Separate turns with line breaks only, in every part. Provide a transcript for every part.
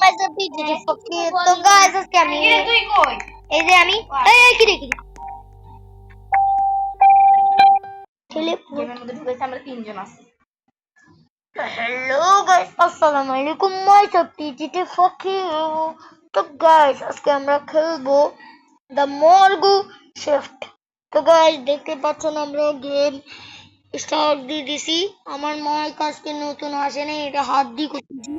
guys আপনি যদি ফকির তো guys আজকে আমি তুই কই এই যে আমি এই কি রে চলে গেমের মধ্যে ঢুকেছে আমরা তিনজন আছি হ্যালো গাইস আসসালামু আলাইকুম মাই টিটি ফকির তো গাইস আজকে আমরা খেলবো দ্য মর্গু শিফট তো গাইস দেখতে পাচ্ছেন আমরা গেম স্টার্ট দিয়ে দিছি আমার মাইক আজকে নতুন আসে না এটা হাত দিয়ে করতেছি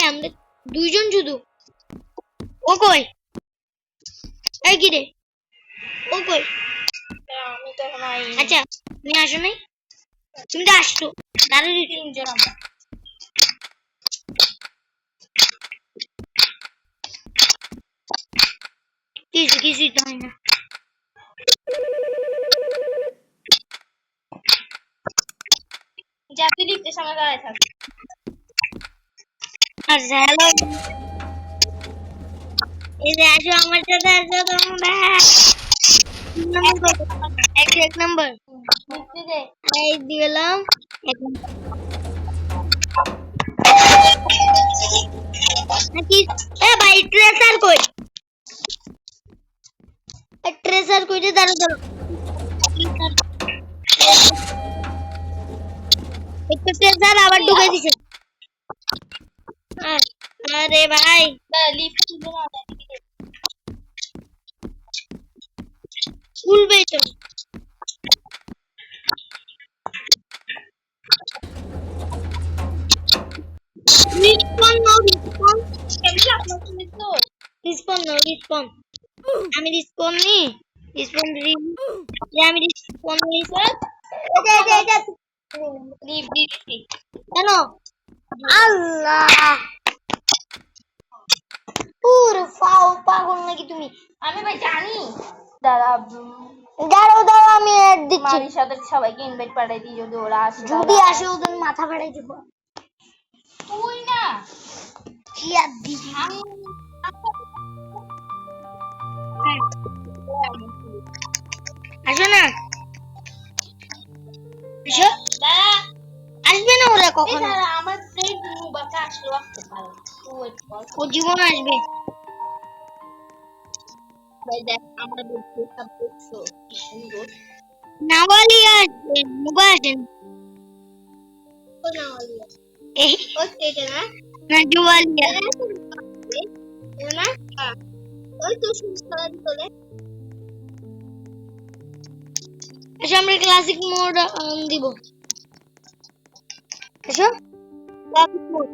আমরা দুইজন শুধু ও কই এই কি রে ও কই আমি তো নাই আচ্ছা তুমি আসো নাই তুমি তো আসছো দাঁড়িয়ে তিনজন আমরা কিছুই তো হয় না যাতে লিখতে সামনে দাঁড়ায় থাক আর হ্যালো এই যে আসো আমার সাথে আসো তোমরা এক নাম্বার এই দিলাম নাকি এ ভাই ট্রেসার কই ট্রেসার কই রে দাঁড়াও একটা ট্রেসার আবার ঢুকে দিছে আরে ভাই লিফট খুলে না খুলবে তো রিসপন আমি রিসপন নি রিসপন আমি রিসপন নি স্যার এটা লিভ দিছি কেন আল্লাহ পুরো ফাও পাগল নাকি তুমি আমি ভাই জানি দাঁড়াও আমি অ্যাড দিচ্ছি মারির সাথে সবাইকে ইনভাইট পাঠাই দিই যদি ওরা আসে যদি আসে ওদের মাথা ফাটাই দেব তুই না কি আর দিবি আসো না আসো আসবে না ওরা কখন আমার ফ্রেন্ড বাচ্চা আসলো আসতে পারে ও জীবন আসবে ভাই দেখ আমরা দেখতে সব দেখছো কি সুন্দর নাওয়ালিয়া মুবা আসেন ও নাওয়ালিয়া এই ও এটা না না জুয়ালিয়া না ওই তো সুন্দর করে আচ্ছা আমরা ক্লাসিক মোড দিব আচ্ছা ক্লাসিক মোড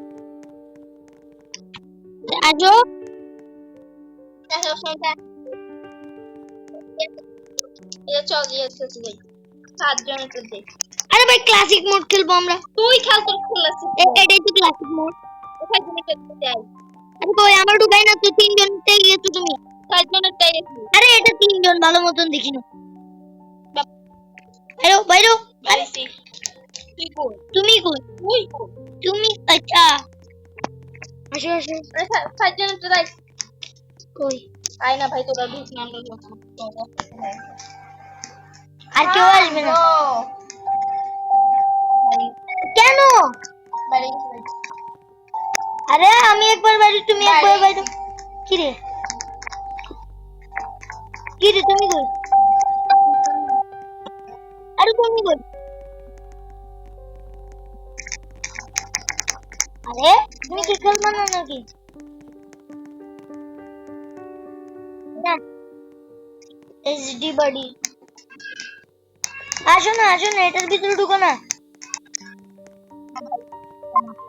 আজো চল সাতজনের মধ্যে আরে ভাই ক্লাসিক মোড খেলবো আমরা তুই খেল তোর ক্লাসিক এটাই তো ক্লাসিক মোড ওখানে খেলতে যাই আরে কই আমার ঢুকাই না তুই তিনজনটাই গিয়েছো তুমি সাতজনেরটাই গেছি আরে এটা তিনজন ভালো মতন দেখি না হ্যালো বাইরো আইসি তুই কই তুমি কই তুই তুমি আচ্ছা আসো সাতজনেরটা যাই কই আয় না ভাই তোরা ঢুক না আর কেউ আসবে না কেন আরে আমি একবার বাইরে তুমি একবার বাইরে কি রে তুমি কই আরে তুমি কই আরে তুমি কি খেলবে না নাকি এসডি বডি আসো না এটার ভিতরে ঢুকো না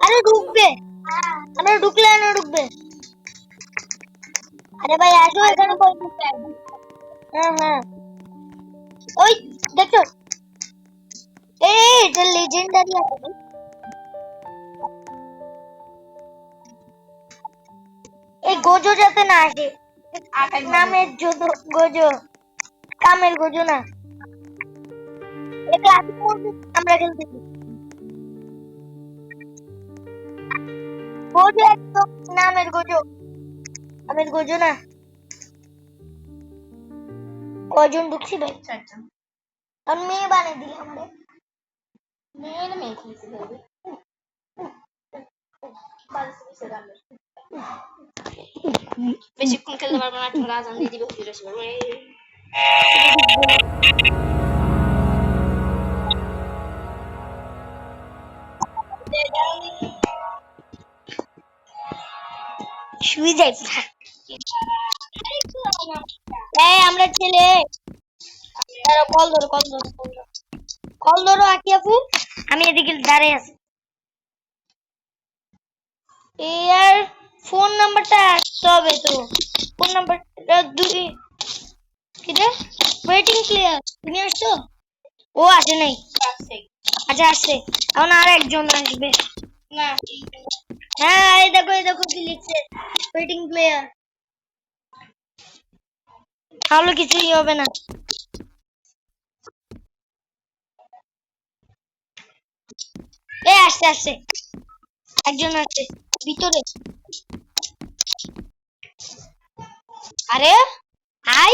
আরে ঢুকবে আমরা ঢুকলে না ঢুকবে আরে ভাই আসো এখানে হ্যাঁ ওই দেখো এটা লেজেন্ডারি আছে এই গোজো যাতে না আসে নামের গোজো কামের গোজো না ক্লাসিক মোড আমরা খেলতেছি গোজো একদম নামের গোজো আমের গোজো না কয়জন ঢুকছি ভাই চারজন আর মেয়ে বানিয়ে দিলে আমারে মেয়ে খেয়েছে দেবে বেশিক্ষণ খেলতে পারবো না, ঠোঁড়া আজান দিয়ে দিবে হুজুর আসবে। শুয়ে যাই আমরা ছেলে। কল ধরো কল ধরো কল ধরো আকি আপু, আমি এদিকে দাঁড়িয়ে আছি। এর ফোন নাম্বারটা আসতে হবে তো, ফোন নাম্বারটা দুই কি রে ওয়েটিং ক্লিয়ার। তুমি আসছো? ও আসে নাই। আচ্ছা আসছে, এখন আর একজন আসবে না। হ্যাঁ এই দেখো কি লিখছে, ওয়েটিং প্লেয়ার। তাহলে কিছুই হবে না। আসছে একজন আসছে ভিতরে। আরে আই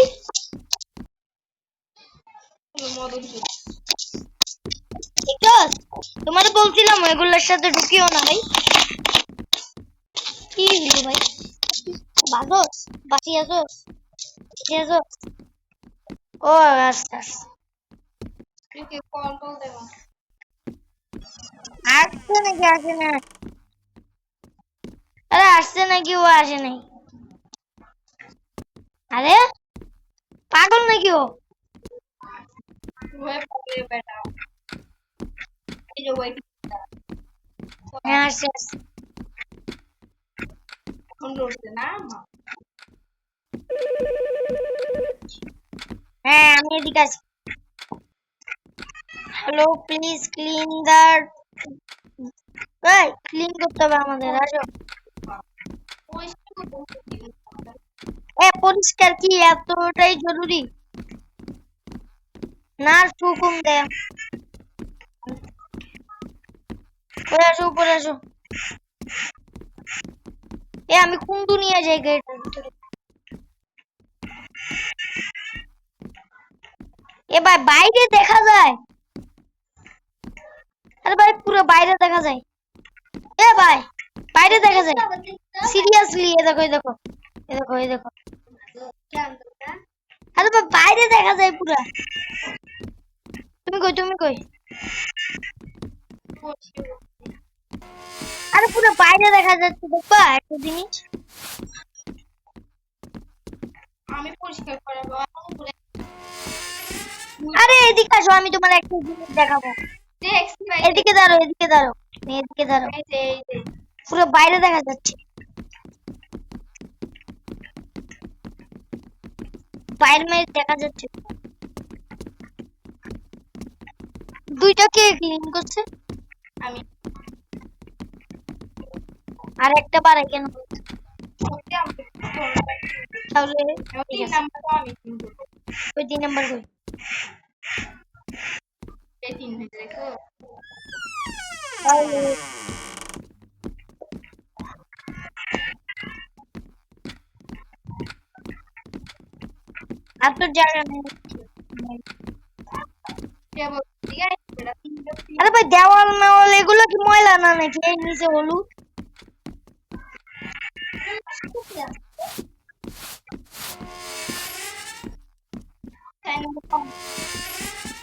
তোমার বলছিলাম এগুলোর সাথে ঢুকিও না ভাই। কি হলো ভাই, বাসস বাসি আসস ও আচ্ছা আসছে নাকি আসে না? আরে আসছে নাকি ও আসে নাই? আরে পাগল নাকি ও? হ্যাঁ আসছে হ্যাঁ আমি এদিকে আছি। Hello please clean that. Clean করতে হবে আমাদের। আসো পরিষ্কার কি এতটাই জরুরি? না হুকুম দেয়। উপরে আসো। আমি কোন দুনিয়া যাই গেটের ভিতরে? ভাই বাইরে দেখা যায়? আরে ভাই পুরো বাইরে দেখা যায়। ভাই বাইরে দেখা যায় সিরিয়াসলি। দেখো আরে ভাই বাইরে দেখা যায় পুরো। তুমি কই? আরে পুরো বাইরে দেখা যাচ্ছে বাবা। একটা জিনিস আমি পরিষ্কার করাবো। আরে এদিকে আসো, আমি তোমার একটা জিনিস দেখাবো। এদিকে দাঁড়াও পুরো বাইরে দেখা যাচ্ছে। বাইরে দেখা যাচ্ছে। দুইটা কে ক্লিন করছে? আমি। আর একটা বারে কেন? তাহলে ওই 3 নাম্বার কই? এই 3 হইছে দেখো। আর তো জায়গা নেই। আরে ভাই দেওয়াল মেওয়াল এগুলো কি ময়লা না নাকি? এই নিচে হলুদ।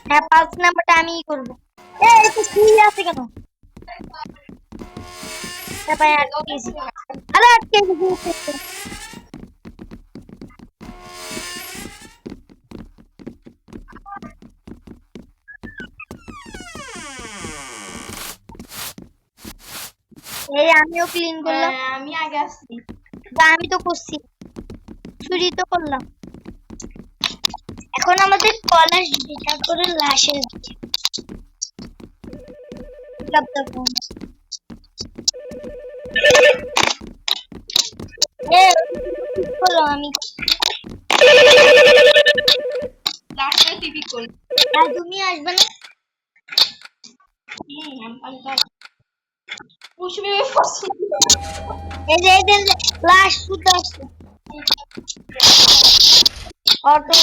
হ্যাঁ 5 নাম্বারটা আমিই করবো। একটু শুই আছে কেন? ভাই আরে আটকে গেছে। আমিও ক্লিন করলাম। আমি আগে আসছি। আমি তো করছি, চুরি তো করলাম। এখন আমাদের কলেজ যেটা করে লাশের আমি তুমি আসবে না? লাশ শুতে আসছে অটো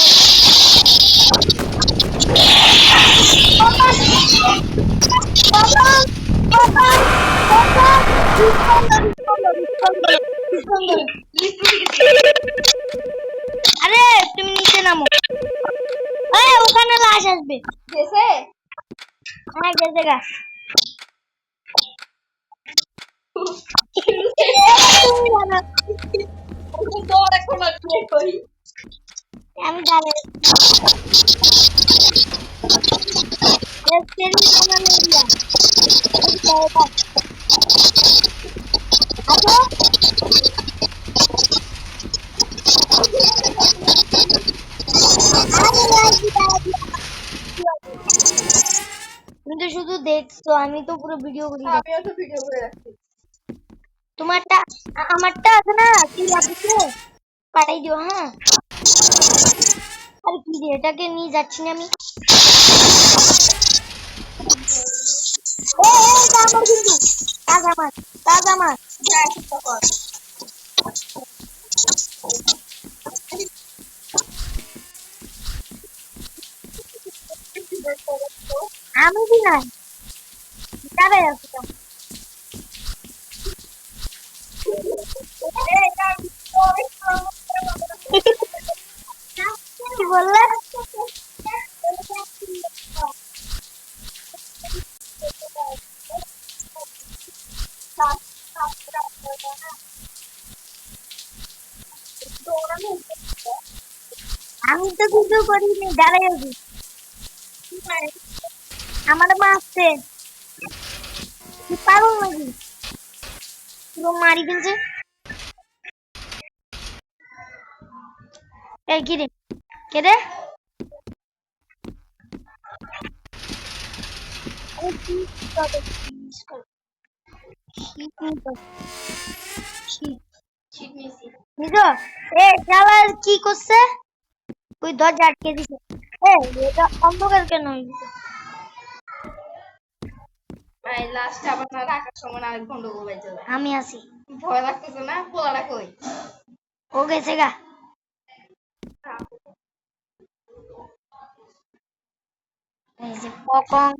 আরে তুমি নিচে নামো। ওখানে লাশ আসবে। হ্যাঁ গেছে গা। আমি দাঁড়িয়ে তুমি তো শুধু দেখছো, আমি তো পুরো ভিডিও করি। আমিও তো ভিডিও করে রাখছি। তোমারটা আমারটা আছে না, কি লাগছে পাঠাই দিও। হ্যাঁ আর কি রে, এটাকে নিয়ে যাচ্ছি না আমি। কিন্তু তাজা মাছ, তাজা মাছ। আমি কি না যাবে কি বললে? আমি তো কিছু করিনি, দাঁড়াই আছি। আমার মারছে, পাগল নাকি? পুরো মারি ফেলছে। এই কি রে, কে রে? কি করছে? ওই দরজা আটকে দিছে। এটা অন্ধকার কেন? আমি আছি। ভয় লাগতেছে না? পোলাটা কই? ও গেছে গা। এই যে পকং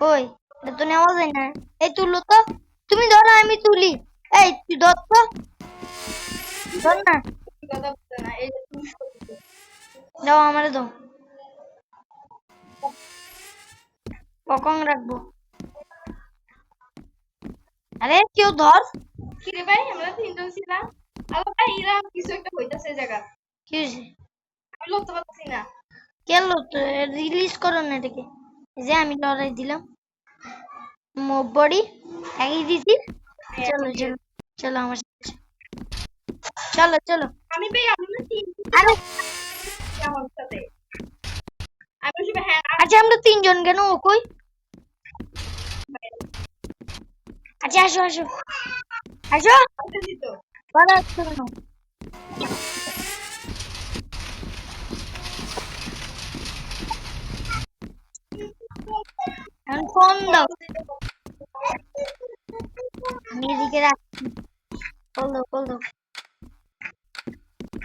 কই? এটা তো নেওয়া যায় না। এই তুলো তো, তুমি ধরো আমি তুলি। এই তুই ধর তো, ধর না। দাও আমারে দাও, পকং রাখবো। আরে কেউ ধর। কিরে ভাই, আমরা তিনজন ছিলাম। আলো ভাই ইরাম কিছু একটা হইতাছে জায়গা। কি হইছে? আমি লড়তে পারছি না। কে লড়তে? রিলিজ করো না এটাকে। যে আমি লড়াই দিলাম। মোব বডি একই দিছি। চলো চলো চলো আমার সাথে। চলো চলো। আমি ভাই আমি না তিন। আরে আমার সাথে আমি শুধু হ্যাঁ। আচ্ছা আমরা তিনজন কেন? ও কই? আচ্ছা আসো আসো আসো। বলো শোনো, ফোন দাও। আমি এদিকে রাখছি। কল দাও কল দাও।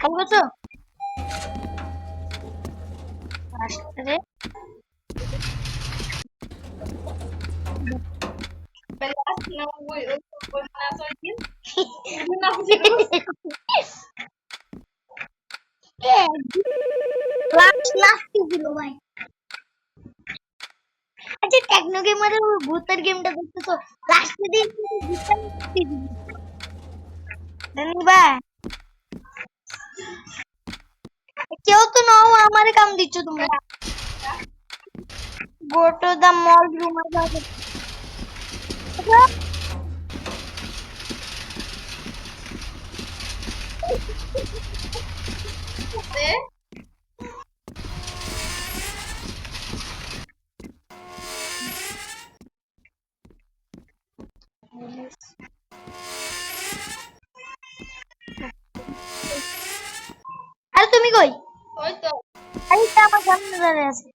কল করছো? আরে আচ্ছা টেকনো গেমারের ভূতের গেমটা দেখতেছো? লাস্টে দিন কেউ তো নাও, আমারে কাম দিচ্ছ তোমরা। Go to the mall room. আরে তুমি কই? ওই তো আরে তা আমার সামনে দাঁড়িয়ে আছে।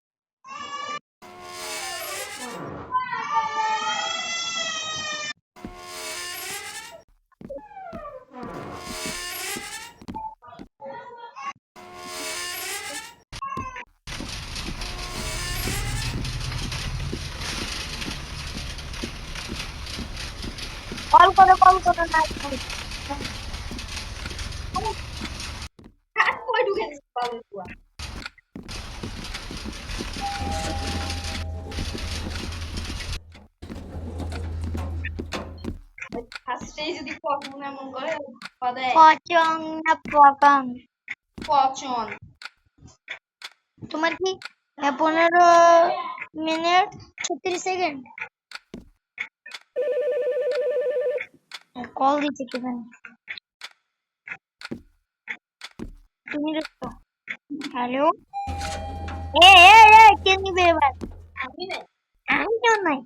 কল করে না
কই ঢুকে পাবো তুই ফার্স্টেই যদি পছন্দ এমন করে পদে
পচন না পতন
পছন্দ
তোমার কি 15 মিনিট 36 সেকেন্ড কল দিতে কি জানি তুমি দেখো হ্যালো কে নিবে এবার
আমি নাই
আমি কেউ নাই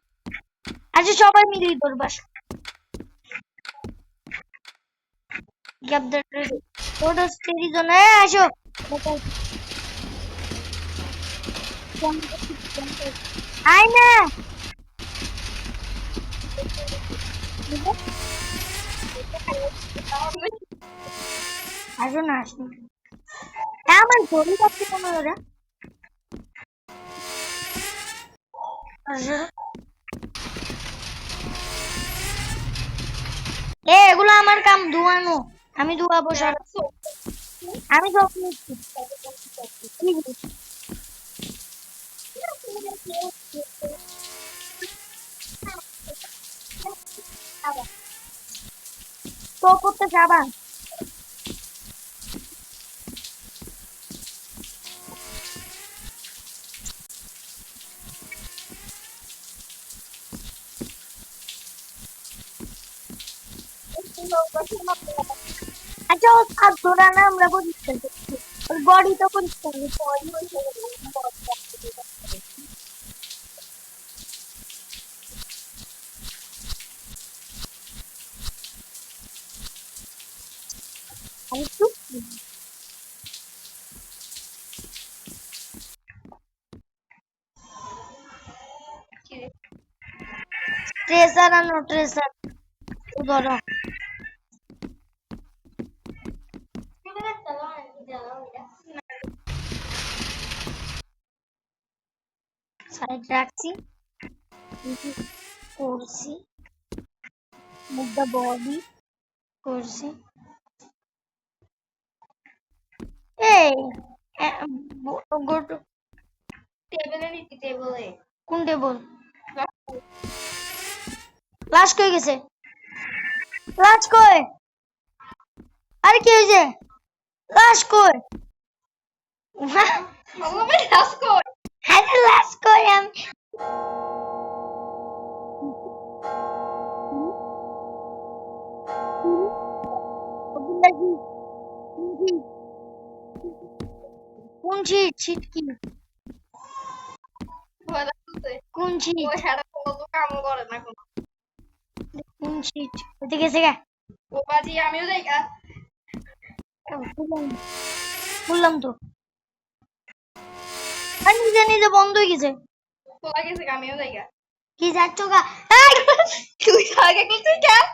আচ্ছা সবাই মিলেই ধরবা গ্যাপ দ্য টোটো স্টেরি জোনে আসো আয় না আসো না আসো আমার ঘড়ি কাছে কোনো ওরা এগুলো আমার কাম ধোয়ানো আমি ধোয়াবো সব আমি সব নিচ্ছি তো করতে যাবা আচ্ছা ও হাত ধরা না আমরা পরিষ্কার করছি ওর বডি তো পরিষ্কার ট্রেসার আনো ট্রেসার ধরো সাইড রাখছি করছি মুখটা বডি করছি এই গো টু
টেবিলে নিতি টেবিলে
কোন টেবল লাশ কই গেছে লাশ কই আর কি হইছে লাশ কই
আমি লাস কর
আরে লাশ কই আমি কোন ছিট কি কোন ছিট
ও সারা তো কাম করে না কোনো
কোন ছিট ওতে গেছে গা
ও বাজি আমিও যাই গা
বললাম তো আর নিজে বন্ধ হয়ে গেছে
তোলা গেছে আমিও যাই গা
কি যাচ্ছ গা
তুই আগে করছিস কেন